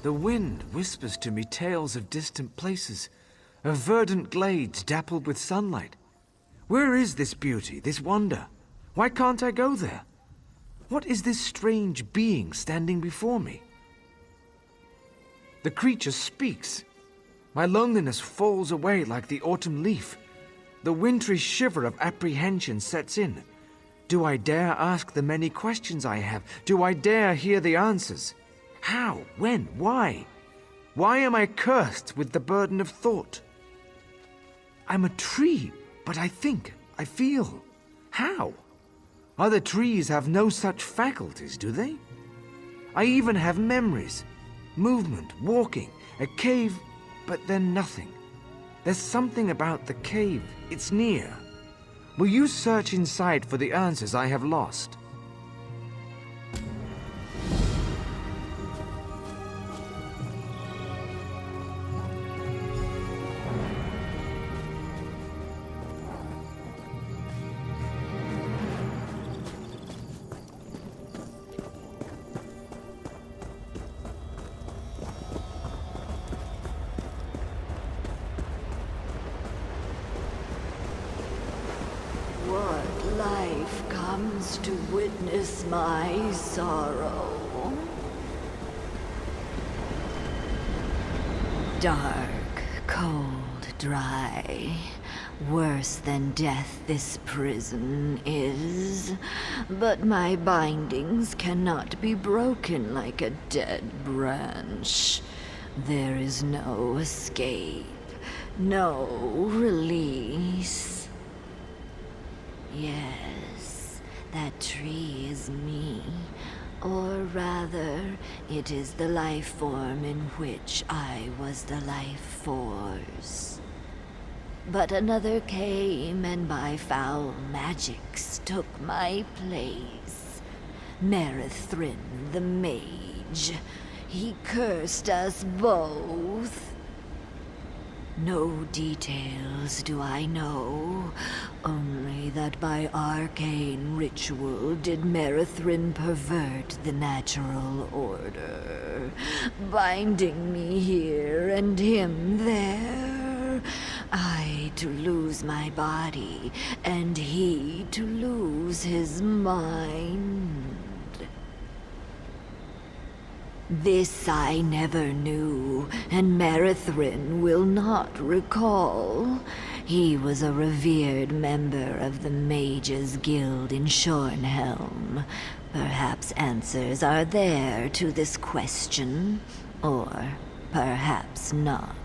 The wind whispers to me tales of distant places, of verdant glades dappled with sunlight. Where is this beauty, this wonder? Why can't I go there? What is this strange being standing before me? The creature speaks. My loneliness falls away like the autumn leaf. The wintry shiver of apprehension sets in. Do I dare ask the many questions I have? Do I dare hear the answers? How? When? Why? Why am I cursed with the burden of thought? I'm a tree, but I think, I feel. How? Other trees have no such faculties, do they? I even have memories. Movement, walking, a cave, but then nothing. There's something about the cave. It's near. Will you search inside for the answers I have lost? What life comes to witness my sorrow? Dark, cold, dry. Worse than death this prison is. But my bindings cannot be broken like a dead branch. There is no escape, no release. Yes, that tree is me. Or rather, it is the life form in which I was the life force. But another came and by foul magics took my place. Merithrin the mage. He cursed us both. No details do I know, only that by arcane ritual did Merithrin pervert the natural order, binding me here and him there. I to lose my body, and he to lose his mind. This I never knew, and Merithrin will not recall. He was a revered member of the Mages Guild in Shornhelm. Perhaps answers are there to this question, or perhaps not.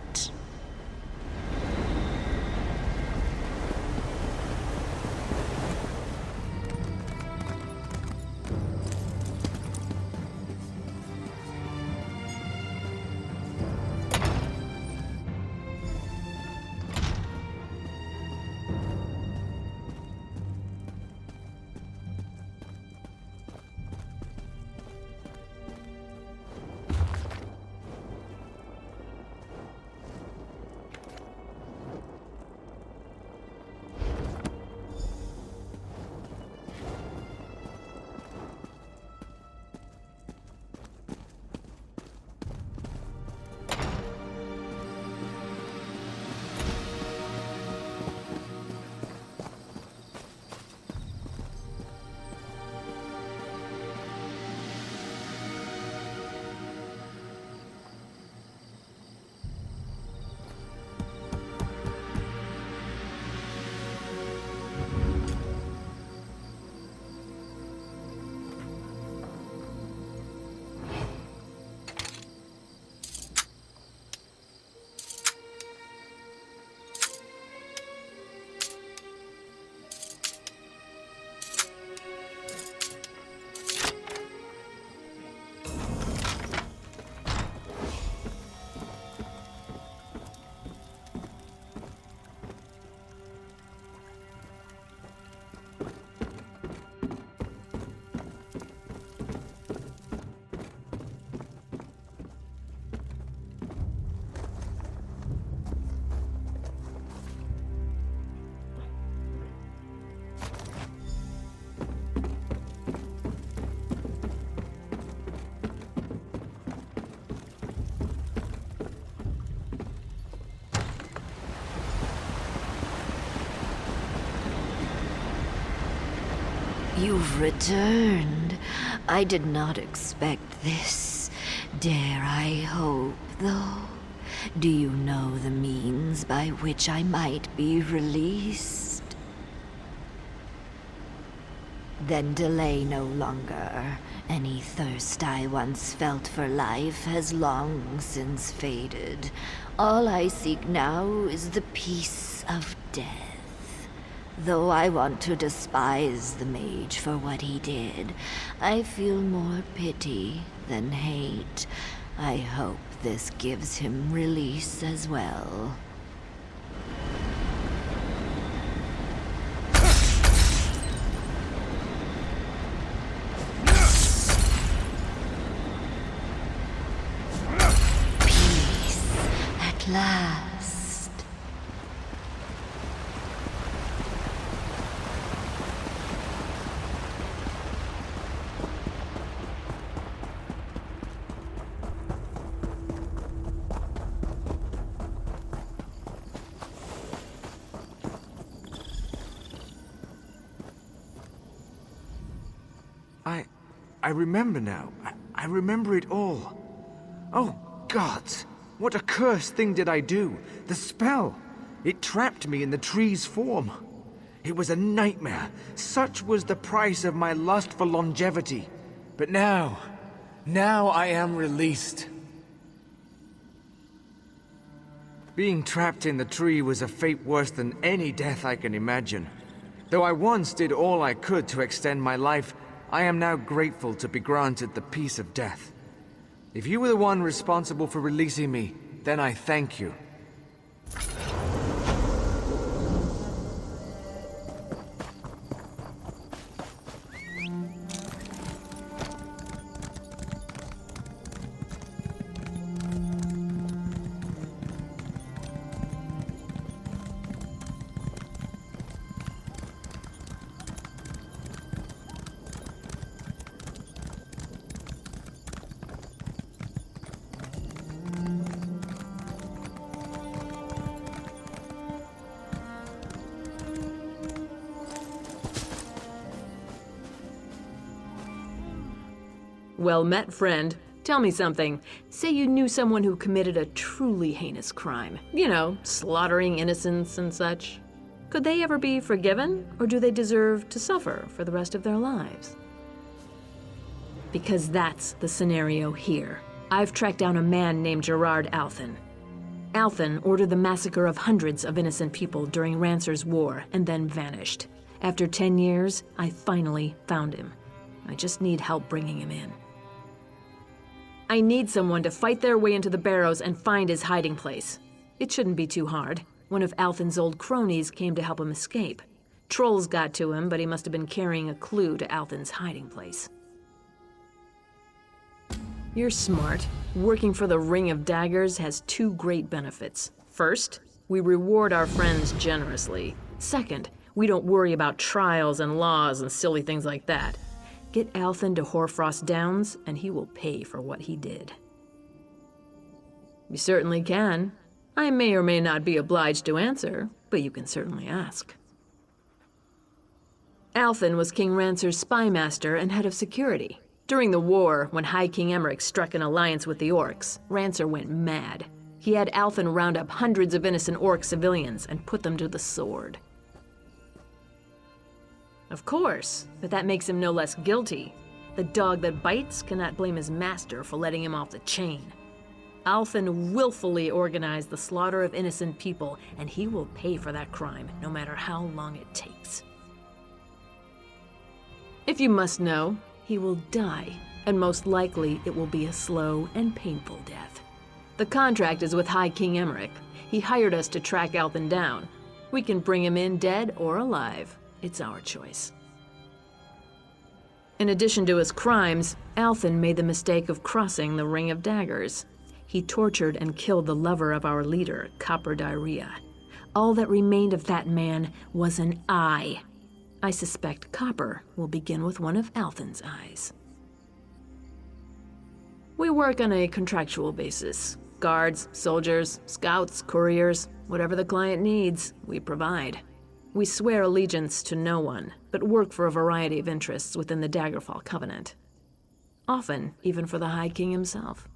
You've returned. I did not expect this. Dare I hope, though? Do you know the means by which I might be released? Then delay no longer. Any thirst I once felt for life has long since faded. All I seek now is the peace of death. Though I want to despise the mage for what he did, I feel more pity than hate. I hope this gives him release as well. Peace at last. I remember now. I remember it all. Oh, gods! What accursed thing did I do? The spell! It trapped me in the tree's form. It was a nightmare. Such was the price of my lust for longevity. But now I am released. Being trapped in the tree was a fate worse than any death I can imagine. Though I once did all I could to extend my life, I am now grateful to be granted the peace of death. If you were the one responsible for releasing me, then I thank you. Well met, friend. Tell me something. Say you knew someone who committed a truly heinous crime. You know, slaughtering innocents and such. Could they ever be forgiven, or do they deserve to suffer for the rest of their lives? Because that's the scenario here. I've tracked down a man named Gerard Althen. Althen ordered the massacre of hundreds of innocent people during Rancer's War and then vanished. After 10 years, I finally found him. I just need help bringing him in. I need someone to fight their way into the barrows and find his hiding place. It shouldn't be too hard. One of Althen's old cronies came to help him escape. Trolls got to him, but he must have been carrying a clue to Althen's hiding place. You're smart. Working for the Ring of Daggers has two great benefits. First, we reward our friends generously. Second, we don't worry about trials and laws and silly things like that. Get Althen to Hoarfrost Downs, and he will pay for what he did. You certainly can. I may or may not be obliged to answer, but you can certainly ask. Althen was King Rancer's spymaster and head of security. During the war, when High King Emmerich struck an alliance with the Orcs, Rancer went mad. He had Althen round up hundreds of innocent Orc civilians and put them to the sword. Of course, but that makes him no less guilty. The dog that bites cannot blame his master for letting him off the chain. Althen willfully organized the slaughter of innocent people, and he will pay for that crime, no matter how long it takes. If you must know, he will die, and most likely it will be a slow and painful death. The contract is with High King Emmerich. He hired us to track Althen down. We can bring him in dead or alive. It's our choice. In addition to his crimes, Althen made the mistake of crossing the Ring of Daggers. He tortured and killed the lover of our leader, Copper Diarrhea. All that remained of that man was an eye. I suspect Copper will begin with one of Althen's eyes. We work on a contractual basis. Guards, soldiers, scouts, couriers, whatever the client needs, we provide. We swear allegiance to no one, but work for a variety of interests within the Daggerfall Covenant. Often, even for the High King himself.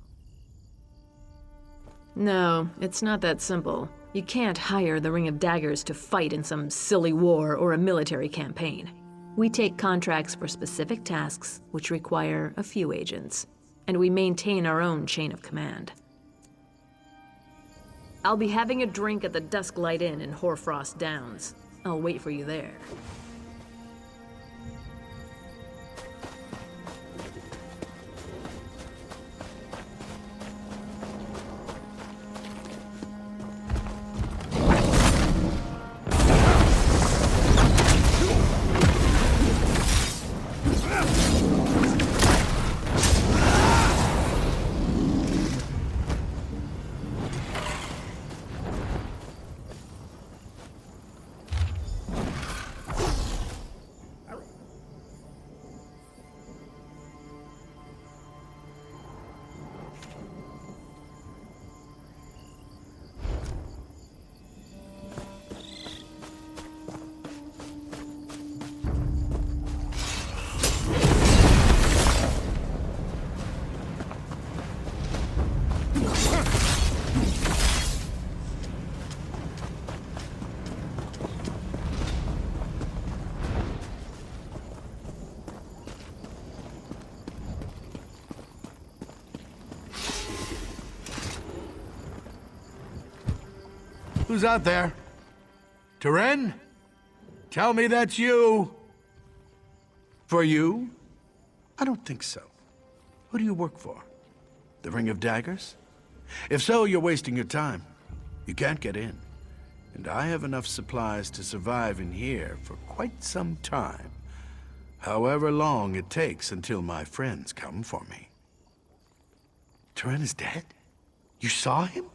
No, it's not that simple. You can't hire the Ring of Daggers to fight in some silly war or a military campaign. We take contracts for specific tasks, which require a few agents, and we maintain our own chain of command. I'll be having a drink at the Dusklight Inn in Hoarfrost Downs. I'll wait for you there. Who's out there? Teren? Tell me that's you. For you? I don't think so. Who do you work for? The Ring of Daggers? If so, you're wasting your time. You can't get in. And I have enough supplies to survive in here for quite some time. However long it takes until my friends come for me. Teren is dead? You saw him?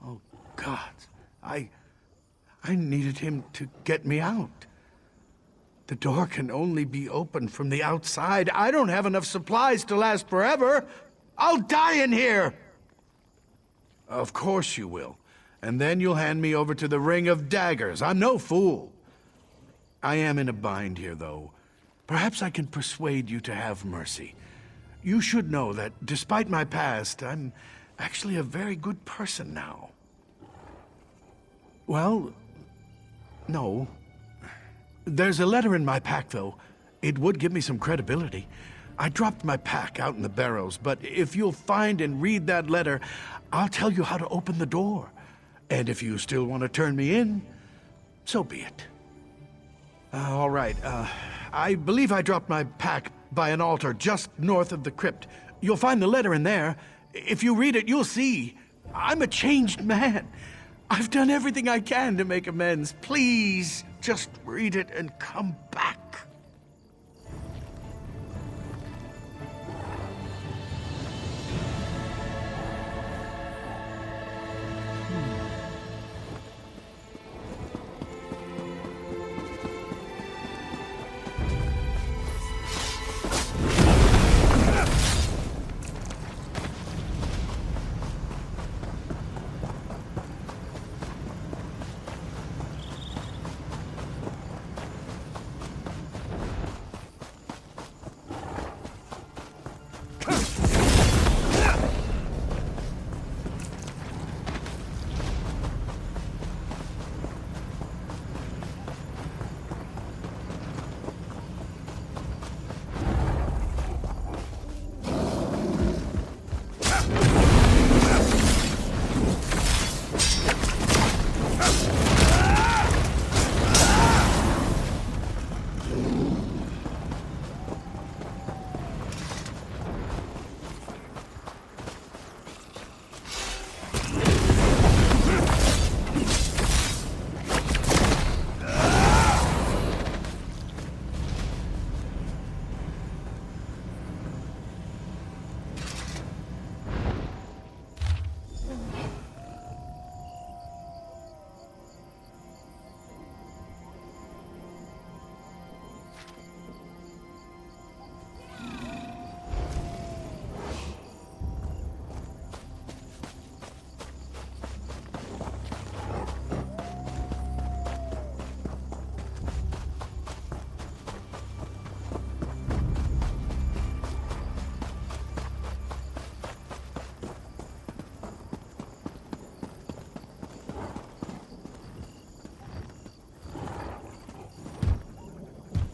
Oh, God. I needed him to get me out. The door can only be opened from the outside. I don't have enough supplies to last forever. I'll die in here! Of course you will. And then you'll hand me over to the Ring of Daggers. I'm no fool. I am in a bind here, though. Perhaps I can persuade you to have mercy. You should know that, despite my past, I'm actually a very good person now. Well, no. There's a letter in my pack, though. It would give me some credibility. I dropped my pack out in the barrows, but if you'll find and read that letter, I'll tell you how to open the door. And if you still want to turn me in, so be it. All right, I believe I dropped my pack by an altar just north of the crypt. You'll find the letter in there. If you read it, you'll see. I'm a changed man. I've done everything I can to make amends. Please, just read it and come back.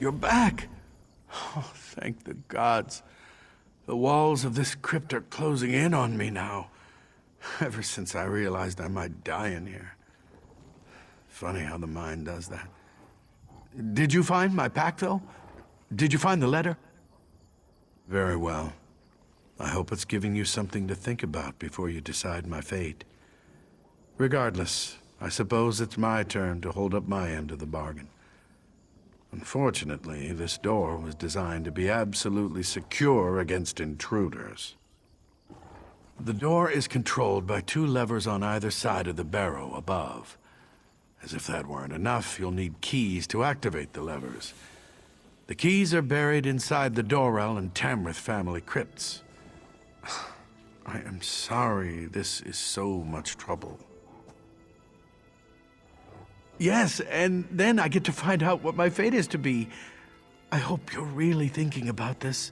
You're back! Oh, thank the gods. The walls of this crypt are closing in on me now. Ever since I realized I might die in here. Funny how the mind does that. Did you find my pack, though? Did you find the letter? Very well. I hope it's giving you something to think about before you decide my fate. Regardless, I suppose it's my turn to hold up my end of the bargain. Unfortunately, this door was designed to be absolutely secure against intruders. The door is controlled by 2 levers on either side of the barrow above. As if that weren't enough, you'll need keys to activate the levers. The keys are buried inside the Dorel and Tamrith family crypts. I am sorry this is so much trouble. Yes, and then I get to find out what my fate is to be. I hope you're really thinking about this.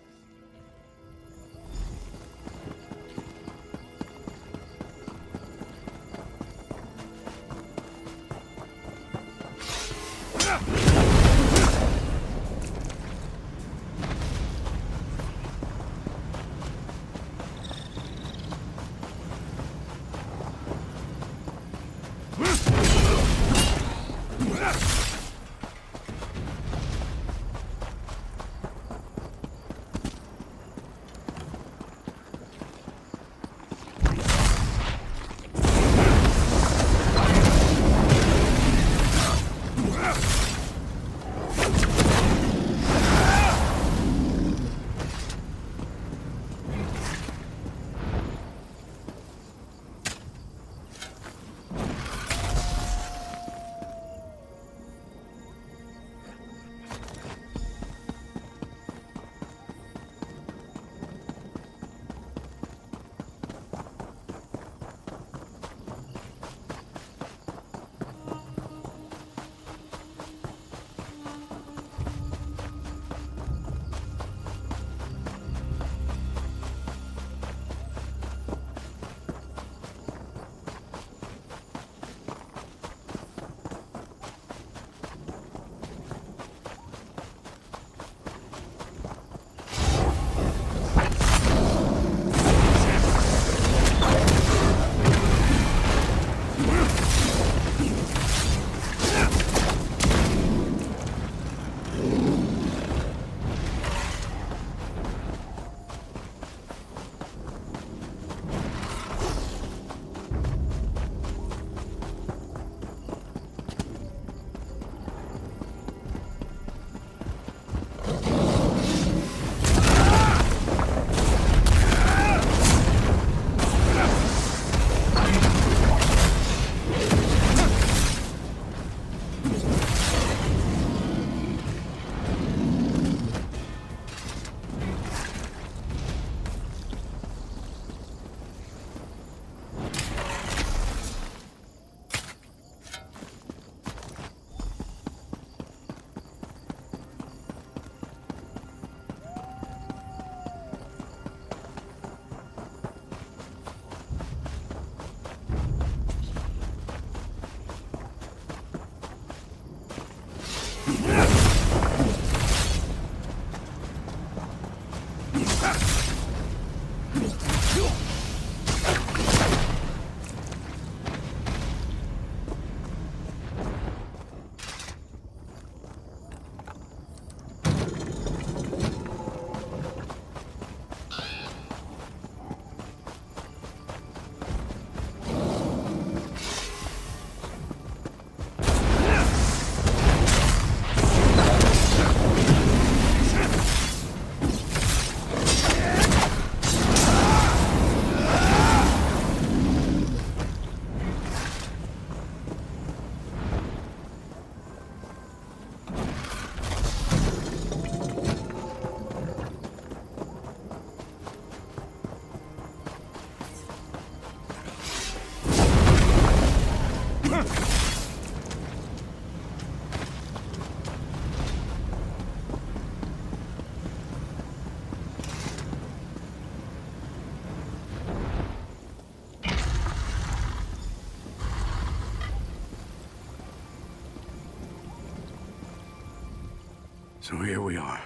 So here we are,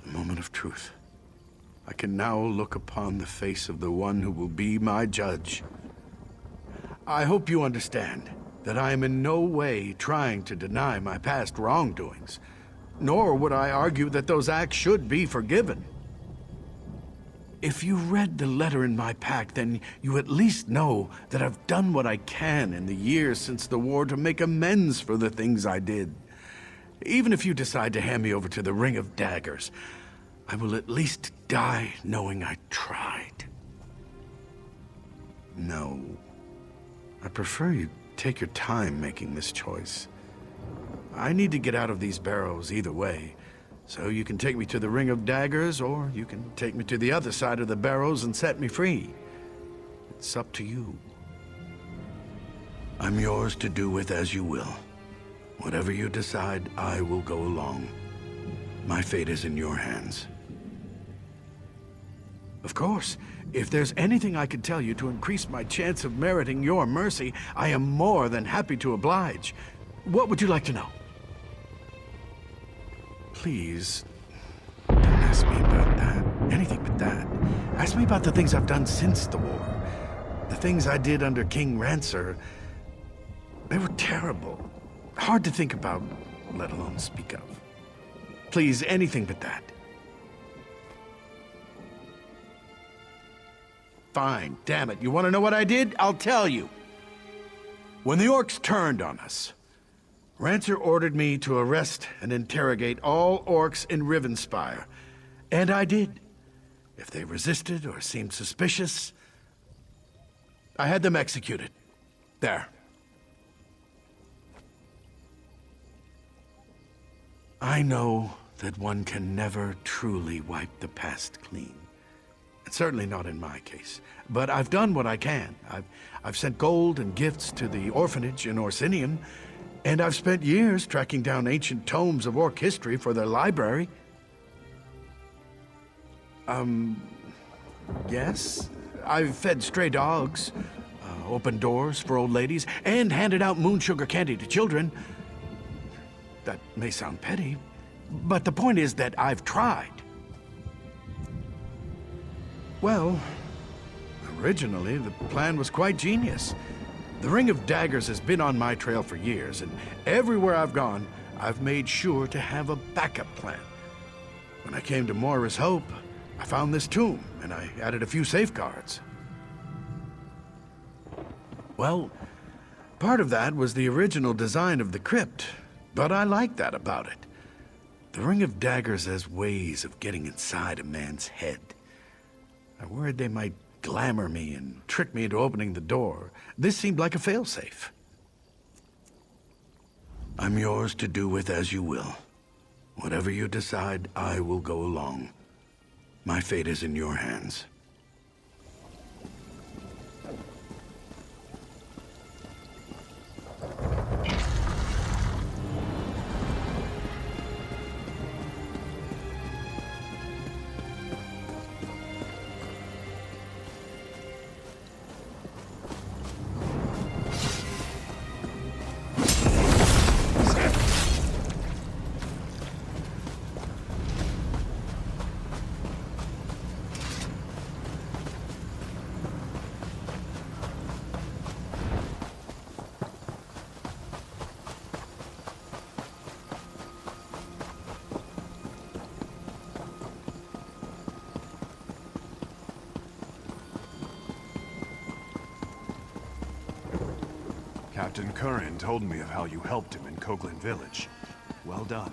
the moment of truth. I can now look upon the face of the one who will be my judge. I hope you understand that I am in no way trying to deny my past wrongdoings, nor would I argue that those acts should be forgiven. If you read the letter in my pack, then you at least know that I've done what I can in the years since the war to make amends for the things I did. Even if you decide to hand me over to the Ring of Daggers, I will at least die knowing I tried. No. I prefer you take your time making this choice. I need to get out of these barrows either way, so you can take me to the Ring of Daggers, or you can take me to the other side of the barrows and set me free. It's up to you. I'm yours to do with as you will. Whatever you decide, I will go along. My fate is in your hands. Of course, if there's anything I could tell you to increase my chance of meriting your mercy, I am more than happy to oblige. What would you like to know? Please, don't ask me about that. Anything but that. Ask me about the things I've done since the war. The things I did under King Rancer. They were terrible. Hard to think about, let alone speak of. Please, anything but that. Fine, damn it. You want to know what I did? I'll tell you. When the orcs turned on us, Rancer ordered me to arrest and interrogate all orcs in Rivenspire. And I did. If they resisted or seemed suspicious, I had them executed. There. I know that one can never truly wipe the past clean. Certainly not in my case. But I've done what I can. I've sent gold and gifts to the orphanage in Orsinium, and I've spent years tracking down ancient tomes of orc history for their library. Yes? I've fed stray dogs, opened doors for old ladies, and handed out moon sugar candy to children. That may sound petty, but the point is that I've tried. Well, originally, the plan was quite genius. The Ring of Daggers has been on my trail for years, and everywhere I've gone, I've made sure to have a backup plan. When I came to Moira's Hope, I found this tomb, and I added a few safeguards. Well, part of that was the original design of the crypt, but I like that about it. The Ring of Daggers has ways of getting inside a man's head. I worried they might glamour me and trick me into opening the door. This seemed like a failsafe. I'm yours to do with as you will. Whatever you decide, I will go along. My fate is in your hands. Captain Curran told me of how you helped him in Coghlan Village. Well done.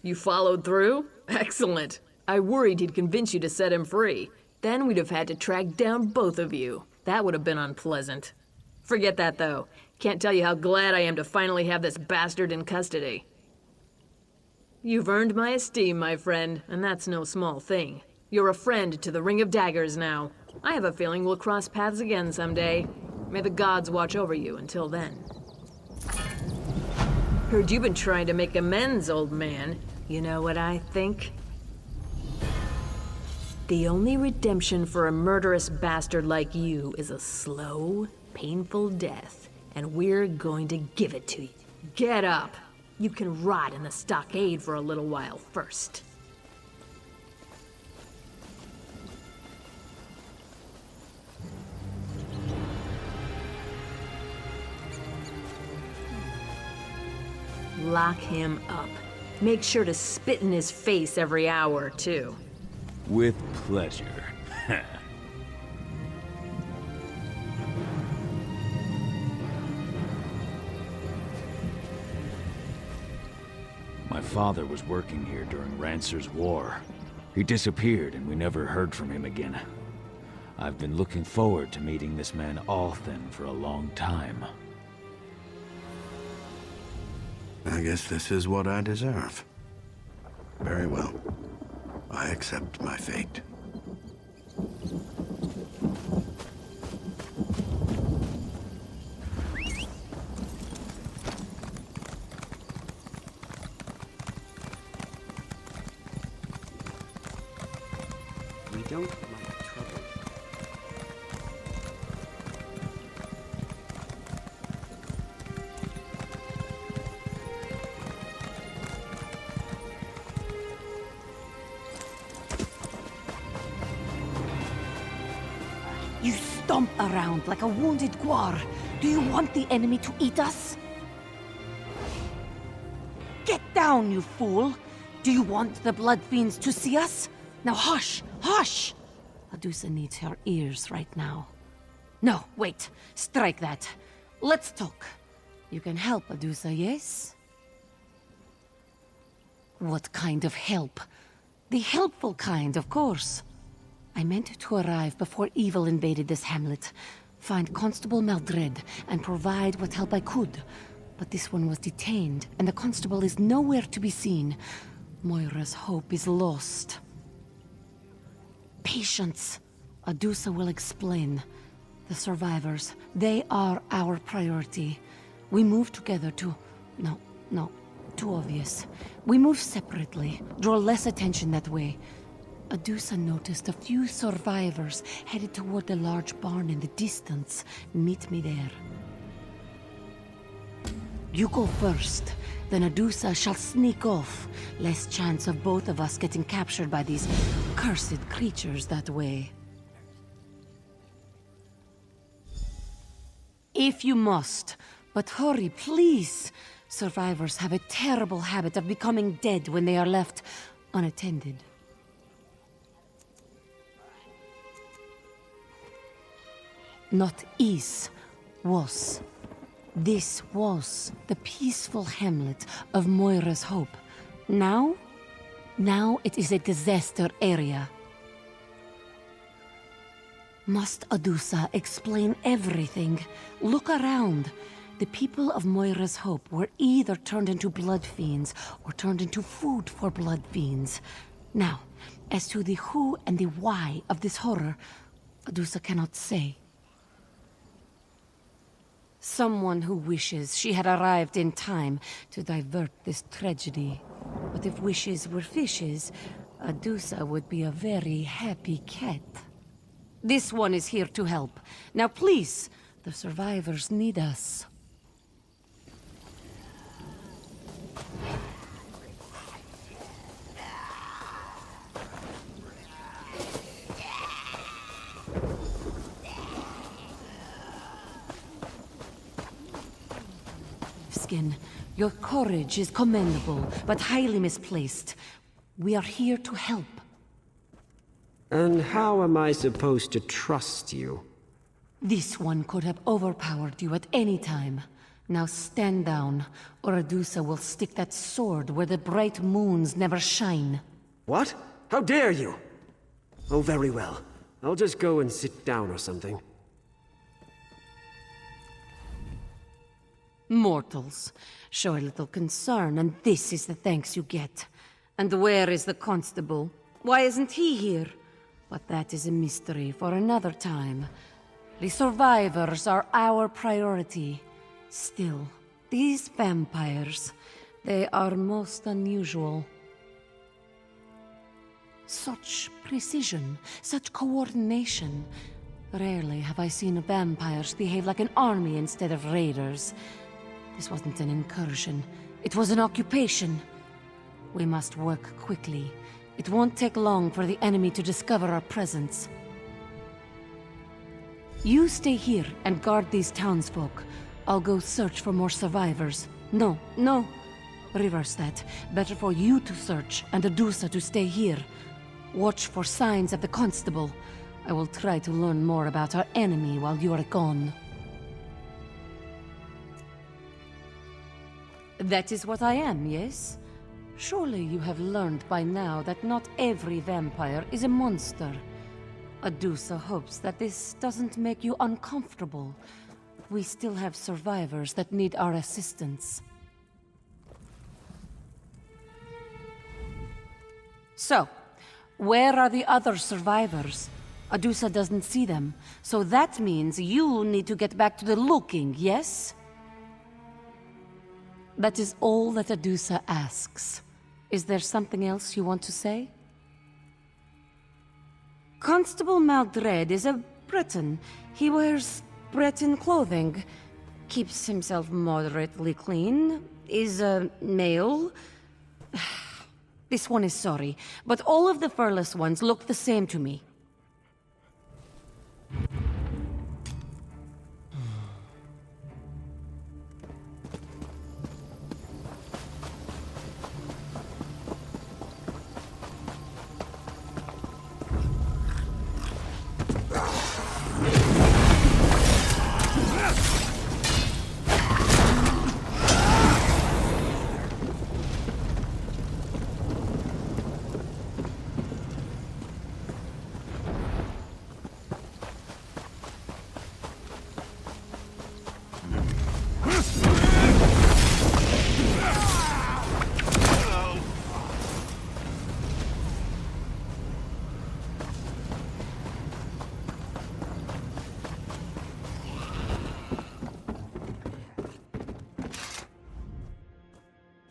You followed through? Excellent. I worried he'd convince you to set him free. Then we'd have had to track down both of you. That would have been unpleasant. Forget that, though. Can't tell you how glad I am to finally have this bastard in custody. You've earned my esteem, my friend, and that's no small thing. You're a friend to the Ring of Daggers now. I have a feeling we'll cross paths again someday. May the gods watch over you until then. Heard you've been trying to make amends, old man. You know what I think? The only redemption for a murderous bastard like you is a slow, painful death, and we're going to give it to you. Get up! You can rot in the stockade for a little while first. Lock him up. Make sure to spit in his face every hour, too. With pleasure. My father was working here during Rancer's War. He disappeared and we never heard from him again. I've been looking forward to meeting this man Althen for a long time. I guess this is what I deserve. Very well. I accept my fate. We don't like trouble. You stomp around like a wounded guar. Do you want the enemy to eat us? Get down, you fool! Do you want the blood fiends to see us? Now hush! Hush! Adusa needs her ears right now. No, wait. Strike that. Let's talk. You can help, Adusa, yes? What kind of help? The helpful kind, of course. I meant to arrive before evil invaded this hamlet, find Constable Maldred, and provide what help I could. But this one was detained, and the constable is nowhere to be seen. Moira's hope is lost. Patience. Adusa will explain. The survivors, they are our priority. We move together to... No, too obvious. We move separately, draw less attention that way. Adusa noticed a few survivors headed toward the large barn in the distance. Meet me there. You go first, then Adusa shall sneak off. Less chance of both of us getting captured by these cursed creatures that way. If you must, but hurry, please. Survivors have a terrible habit of becoming dead when they are left unattended. Not is, was. This was the peaceful hamlet of Moira's Hope. Now it is a disaster area. Must Adusa explain everything? Look around. The people of Moira's Hope were either turned into blood fiends or turned into food for blood fiends. Now, as to the who and the why of this horror, Adusa cannot say. Someone who wishes she had arrived in time to divert this tragedy. But if wishes were fishes, Adusa would be a very happy cat. This one is here to help. Now please, the survivors need us. Your courage is commendable, but highly misplaced. We are here to help. And how am I supposed to trust you? This one could have overpowered you at any time. Now stand down, or Adusa will stick that sword where the bright moons never shine. What? How dare you? Oh, very well. I'll just go and sit down or something. Mortals. Show a little concern, and this is the thanks you get. And where is the constable? Why isn't he here? But that is a mystery for another time. The survivors are our priority. Still, these vampires, they are most unusual. Such precision, such coordination. Rarely have I seen vampires behave like an army instead of raiders. This wasn't an incursion. It was an occupation. We must work quickly. It won't take long for the enemy to discover our presence. You stay here and guard these townsfolk. I'll go search for more survivors. No. Reverse that. Better for you to search and Adusa to stay here. Watch for signs of the constable. I will try to learn more about our enemy while you are gone. That is what I am, yes? Surely you have learned by now that not every vampire is a monster. Adusa hopes that this doesn't make you uncomfortable. We still have survivors that need our assistance. So, where are the other survivors? Adusa doesn't see them, so that means you need to get back to the looking, yes? That is all that Adusa asks. Is there something else you want to say? Constable Maldred is a Breton. He wears Breton clothing, keeps himself moderately clean, is a male. This one is sorry, but all of the furless ones look the same to me.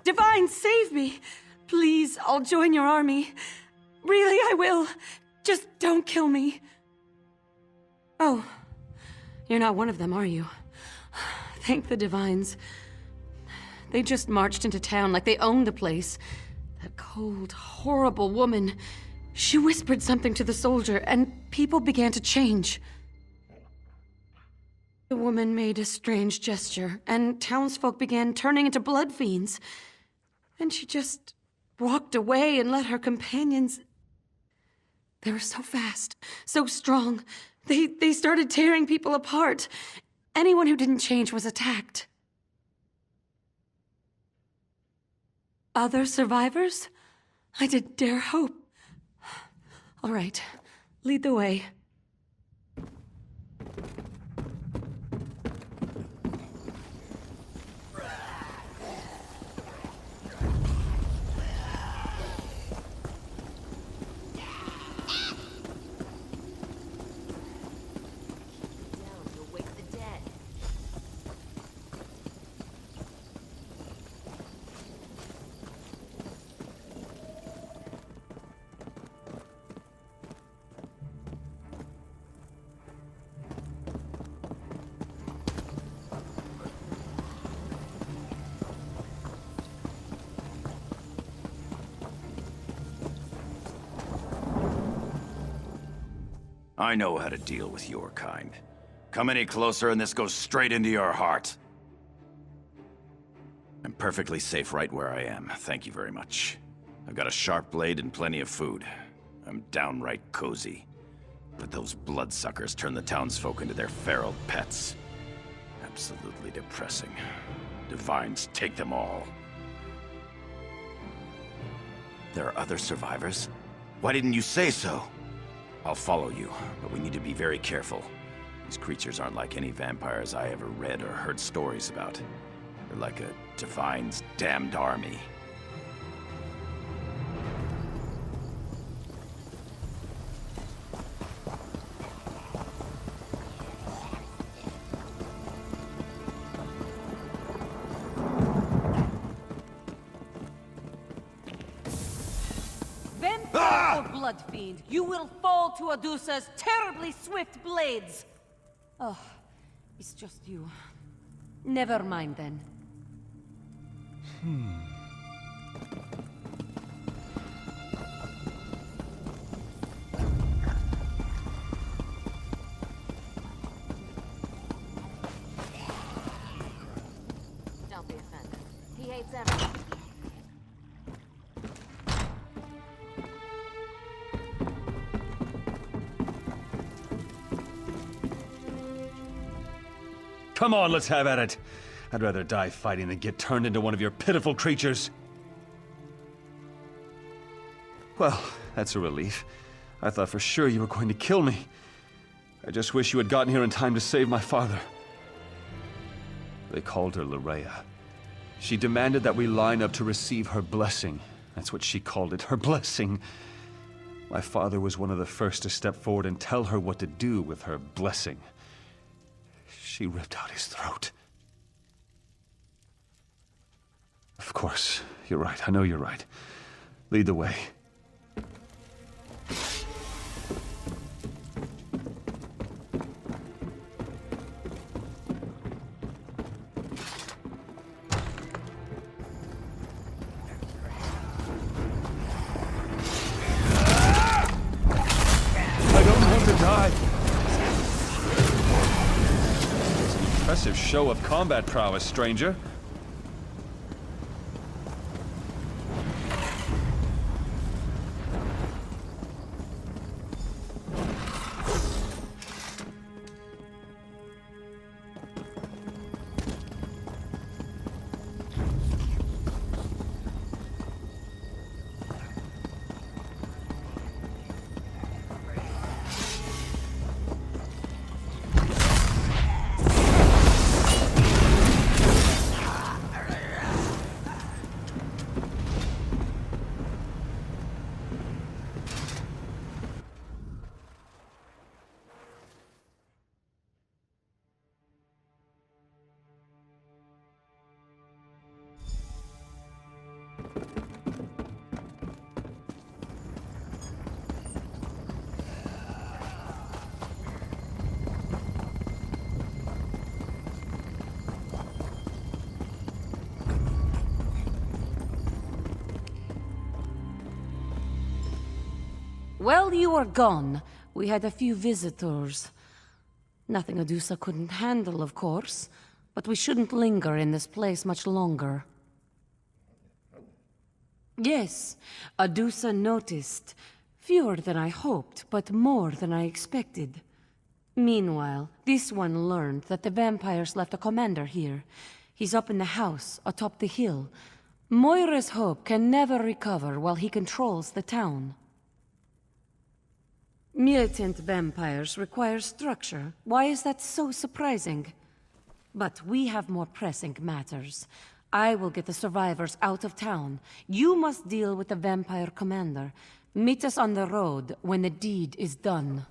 Divine, save me! Please, I'll join your army. Really, I will. Just don't kill me. Oh, you're not one of them, are you? Thank the Divines. They just marched into town like they owned the place. That cold, horrible woman. She whispered something to the soldier, and people began to change. The woman made a strange gesture, and townsfolk began turning into blood fiends. Then she just walked away and let her companions... They were so fast, so strong. They started tearing people apart. Anyone who didn't change was attacked. Other survivors? I didn't dare hope. All right, lead the way. I know how to deal with your kind. Come any closer and this goes straight into your heart. I'm perfectly safe right where I am, thank you very much. I've got a sharp blade and plenty of food. I'm downright cozy. But those bloodsuckers turn the townsfolk into their feral pets. Absolutely depressing. Divines take them all. There are other survivors? Why didn't you say so? I'll follow you, but we need to be very careful. These creatures aren't like any vampires I ever read or heard stories about. They're like a Divine's damned army. Oh, blood fiend, you will fall to Adusa's terribly swift blades! Oh, it's just you. Never mind then. Don't be offended. He hates everyone. Come on, let's have at it. I'd rather die fighting than get turned into one of your pitiful creatures. Well, that's a relief. I thought for sure you were going to kill me. I just wish you had gotten here in time to save my father. They called her Larea. She demanded that we line up to receive her blessing. That's what she called it, her blessing. My father was one of the first to step forward and tell her what to do with her blessing. She ripped out his throat. Of course, you're right. I know you're right. Lead the way. I don't want to die. It's an impressive show of combat prowess, stranger. While you were gone, we had a few visitors. Nothing Adusa couldn't handle, of course, but we shouldn't linger in this place much longer. Yes, Adusa noticed. Fewer than I hoped, but more than I expected. Meanwhile, this one learned that the vampires left a commander here. He's up in the house, atop the hill. Moira's hope can never recover while he controls the town. Militant vampires require structure. Why is that so surprising? But we have more pressing matters. I will get the survivors out of town. You must deal with the vampire commander. Meet us on the road when the deed is done.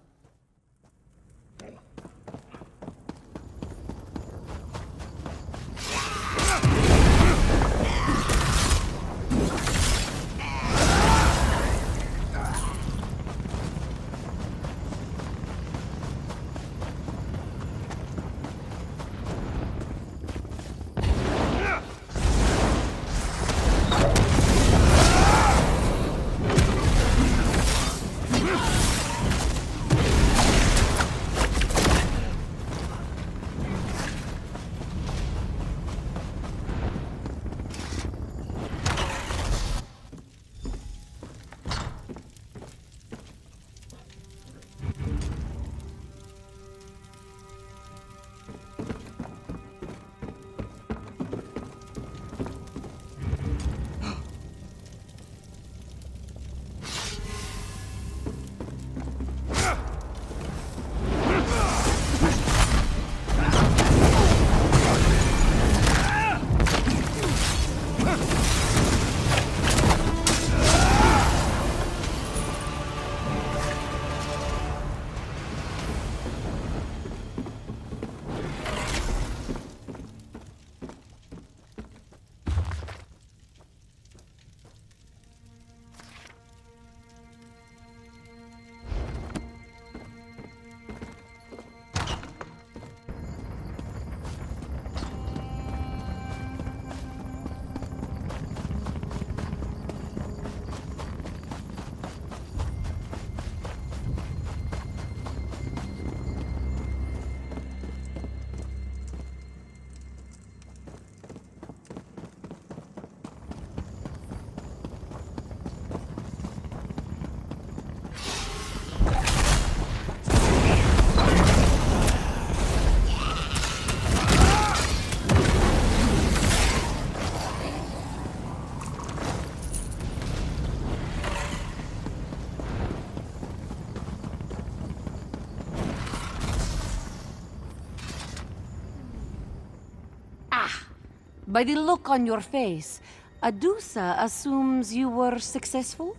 By the look on your face, Adusa assumes you were successful?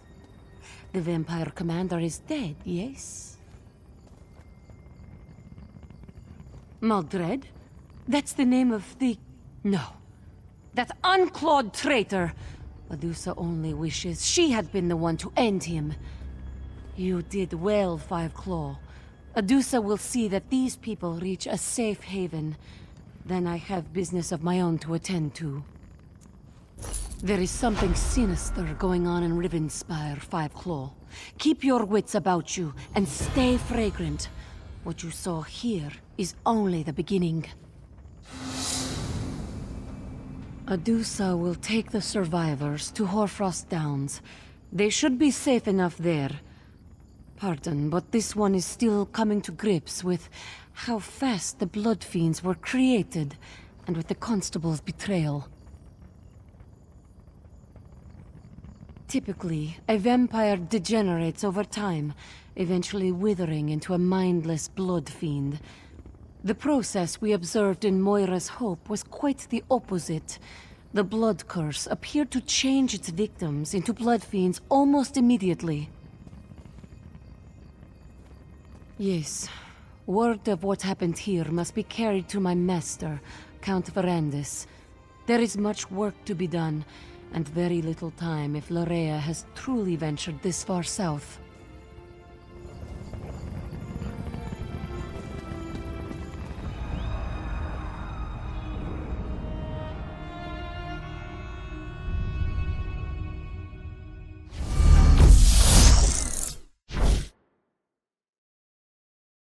The vampire commander is dead, yes? Maldred? That's the name of the... No. That unclawed traitor! Adusa only wishes she had been the one to end him. You did well, Five Claw. Adusa will see that these people reach a safe haven. Then I have business of my own to attend to. There is something sinister going on in Rivenspire, Five Claw. Keep your wits about you, and stay fragrant. What you saw here is only the beginning. Adusa will take the survivors to Hoarfrost Downs. They should be safe enough there. Pardon, but this one is still coming to grips with how fast the Blood Fiends were created, and with the Constable's betrayal. Typically, a vampire degenerates over time, eventually withering into a mindless blood fiend. The process we observed in Moira's Hope was quite the opposite. The blood curse appeared to change its victims into blood fiends almost immediately. Yes, word of what happened here must be carried to my master, Count Verandis. There is much work to be done, and very little time if Larea has truly ventured this far south.